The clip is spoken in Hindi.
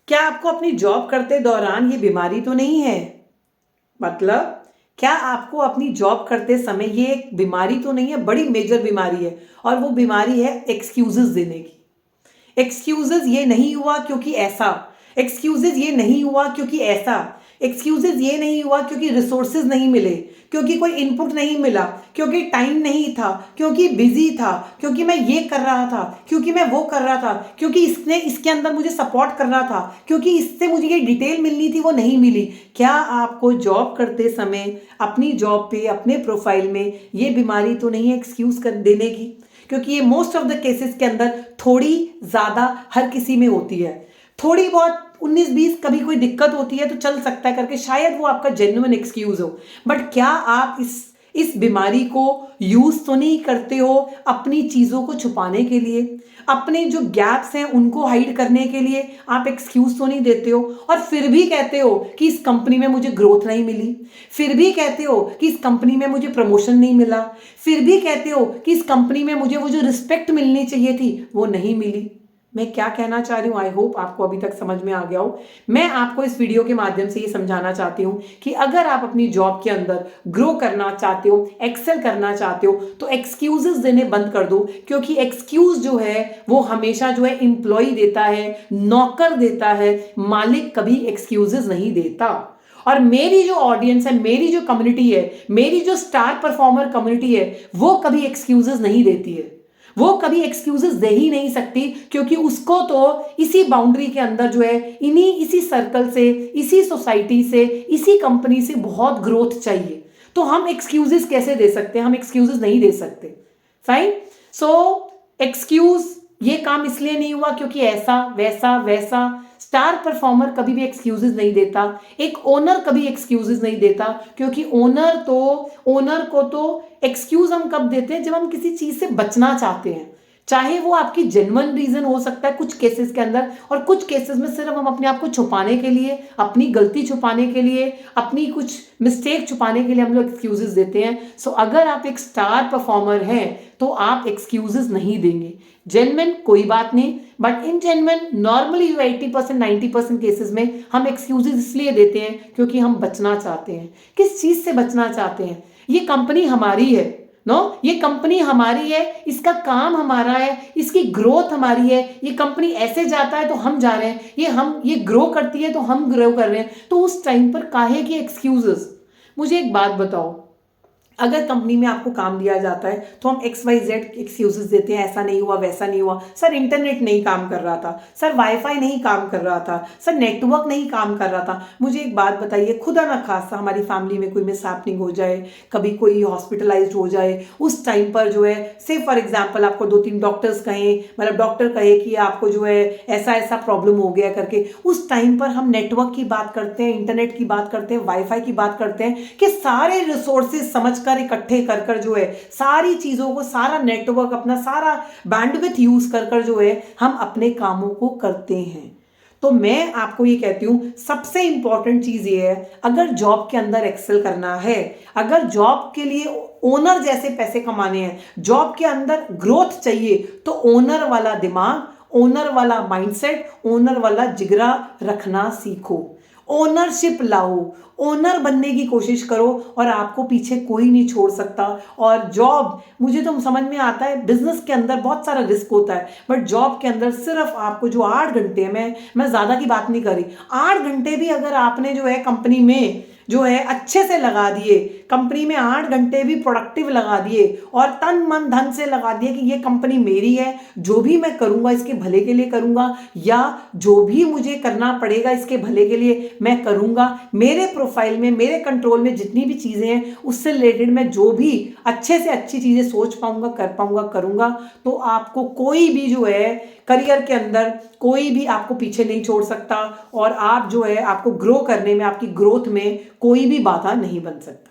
क्या आपको अपनी जॉब करते दौरान ये बीमारी तो नहीं है? मतलब क्या आपको अपनी जॉब करते समय ये एक बीमारी तो नहीं है, बड़ी मेजर बीमारी है, और वो बीमारी है एक्सक्यूजेस देने की। एक्सक्यूजेस ये नहीं हुआ क्योंकि ऐसा, एक्सक्यूजेस ये नहीं हुआ क्योंकि ऐसा, एक्सक्यूजेस ये नहीं हुआ क्योंकि रिसोर्सेज नहीं मिले, क्योंकि कोई इनपुट नहीं मिला, क्योंकि टाइम नहीं था, क्योंकि बिजी था, क्योंकि मैं ये कर रहा था, क्योंकि मैं वो कर रहा था, क्योंकि इसने इसके अंदर मुझे सपोर्ट करना था, क्योंकि इससे मुझे ये डिटेल मिलनी थी वो नहीं मिली। क्या आपको जॉब करते समय अपनी जॉब पे अपने प्रोफाइल में ये बीमारी तो नहीं है एक्सक्यूज कर देने की? क्योंकि ये मोस्ट ऑफ द केसेस के अंदर थोड़ी ज़्यादा हर किसी में होती है। थोड़ी बहुत 19-20 कभी कोई दिक्कत होती है तो चल सकता है करके, शायद वो आपका जेन्युइन एक्सक्यूज हो। बट क्या आप इस बीमारी को यूज तो नहीं करते हो अपनी चीज़ों को छुपाने के लिए, अपने जो गैप्स हैं उनको हाइड करने के लिए? आप एक्सक्यूज तो नहीं देते हो और फिर भी कहते हो कि इस कंपनी में मुझे ग्रोथ नहीं मिली, फिर भी कहते हो कि इस कंपनी में मुझे प्रमोशन नहीं मिला, फिर भी कहते हो कि इस कंपनी में मुझे वो जो रिस्पेक्ट मिलनी चाहिए थी वो नहीं मिली। मैं क्या कहना चाह रही हूँ, आई होप आपको अभी तक समझ में आ गया हो। मैं आपको इस वीडियो के माध्यम से ये समझाना चाहती हूँ कि अगर आप अपनी जॉब के अंदर ग्रो करना चाहते हो, एक्सेल करना चाहते हो, तो एक्सक्यूजेस देने बंद कर दो। क्योंकि एक्सक्यूज जो है वो हमेशा जो है एम्प्लॉय देता है, नौकर देता है, मालिक कभी एक्सक्यूजेस नहीं देता। और मेरी जो ऑडियंस है, मेरी जो कम्युनिटी है, मेरी जो स्टार परफॉर्मर कम्युनिटी है, वो कभी एक्सक्यूजेस नहीं देती है, वो कभी एक्सक्यूजेस दे ही नहीं सकती। क्योंकि उसको तो इसी बाउंड्री के अंदर जो है, इसी सर्कल से, इसी सोसाइटी से, इसी कंपनी से बहुत ग्रोथ चाहिए। तो हम एक्सक्यूजेस कैसे दे सकते हैं? हम एक्सक्यूजेस नहीं दे सकते। फाइन। सो एक्सक्यूज ये काम इसलिए नहीं हुआ क्योंकि ऐसा वैसा वैसा। स्टार परफॉर्मर कभी भी एक्सक्यूजेस नहीं देता, एक ओनर कभी एक्सक्यूजेस नहीं देता। क्योंकि ओनर को तो एक्सक्यूज हम कब देते हैं? जब हम किसी चीज से बचना चाहते हैं, चाहे वो आपकी जेन्युइन रीजन हो सकता है कुछ केसेस के अंदर, और कुछ केसेस में सिर्फ हम अपने आप को छुपाने के लिए, अपनी गलती छुपाने के लिए, अपनी कुछ मिस्टेक छुपाने के लिए हम लोग एक्सक्यूजेस देते हैं। सो अगर आप एक स्टार परफॉर्मर हैं तो आप एक्सक्यूजेस नहीं देंगे। जेन्युइन कोई बात नहीं, बट इन जेन्युइन नॉर्मली जो 80% 90% केसेस में हम एक्सक्यूजेस इसलिए देते हैं क्योंकि हम बचना चाहते हैं। किस चीज से बचना चाहते हैं? ये कंपनी हमारी है, ये कंपनी हमारी है, इसका काम हमारा है, इसकी ग्रोथ हमारी है। ये कंपनी ऐसे जाता है तो हम जा रहे हैं, ये ग्रो करती है तो हम ग्रो कर रहे हैं। तो उस टाइम पर काहे की एक्सक्यूजेस? मुझे एक बात बताओ, अगर कंपनी में आपको काम दिया जाता है तो हम XYZ एक्सक्यूजेस देते हैं, ऐसा नहीं हुआ, वैसा नहीं हुआ, सर इंटरनेट नहीं काम कर रहा था, सर वाईफाई नहीं काम कर रहा था, सर नेटवर्क नहीं काम कर रहा था। मुझे एक बात बताइए, खुदा ना खास्ता हमारी फैमिली में कोई मिसहैपनिंग हो जाए, कभी कोई हॉस्पिटलाइज्ड हो जाए, उस टाइम पर जो है, से फॉर एग्जाम्पल आपको 2-3 डॉक्टर्स कहें, मतलब डॉक्टर कहे कि आपको जो है ऐसा ऐसा प्रॉब्लम हो गया करके, उस टाइम पर हम नेटवर्क की बात करते हैं, इंटरनेट की बात करते हैं, वाईफाई की बात करते हैं कि सारे रिसोर्सेज समझ इकट्ठे कर कर जो है सारी चीजों को, सारा नेटवर्क, अपना सारा बैंडविड्थ यूज कर कर जो है हम अपने कामों को करते हैं। तो मैं आपको ये कहती हूं, सबसे इंपॉर्टेंट चीज ये है, अगर जॉब के अंदर एक्सेल करना है, अगर जॉब के लिए ओनर जैसे पैसे कमाने हैं, जॉब के अंदर ग्रोथ चाहिए, तो ओनर वाला दिमाग, ओनर वाला माइंडसेट, ओनर वाला जिगरा रखना सीखो। ओनरशिप लाओ, ओनर बनने की कोशिश करो, और आपको पीछे कोई नहीं छोड़ सकता। और जॉब, मुझे तो समझ में आता है बिजनेस के अंदर बहुत सारा रिस्क होता है, बट जॉब के अंदर सिर्फ आपको जो 8 घंटे, मैं ज्यादा की बात नहीं कर रही, 8 घंटे भी अगर आपने जो है कंपनी में जो है अच्छे से लगा दिए, कंपनी में 8 घंटे भी प्रोडक्टिव लगा दिए और तन मन धन से लगा दिए कि ये कंपनी मेरी है, जो भी मैं करूंगा इसके भले के लिए करूंगा, या जो भी मुझे करना पड़ेगा इसके भले के लिए मैं करूंगा, मेरे प्रोफाइल में, मेरे कंट्रोल में जितनी भी चीजें हैं उससे रिलेटेड मैं जो भी अच्छे से अच्छी चीजें सोच पाऊंगा, कर पाऊंगा, करूंगा, तो आपको कोई भी जो है करियर के अंदर कोई भी आपको पीछे नहीं छोड़ सकता, और आप जो है आपको ग्रो करने में, आपकी ग्रोथ में कोई भी बाधा नहीं बन सकता।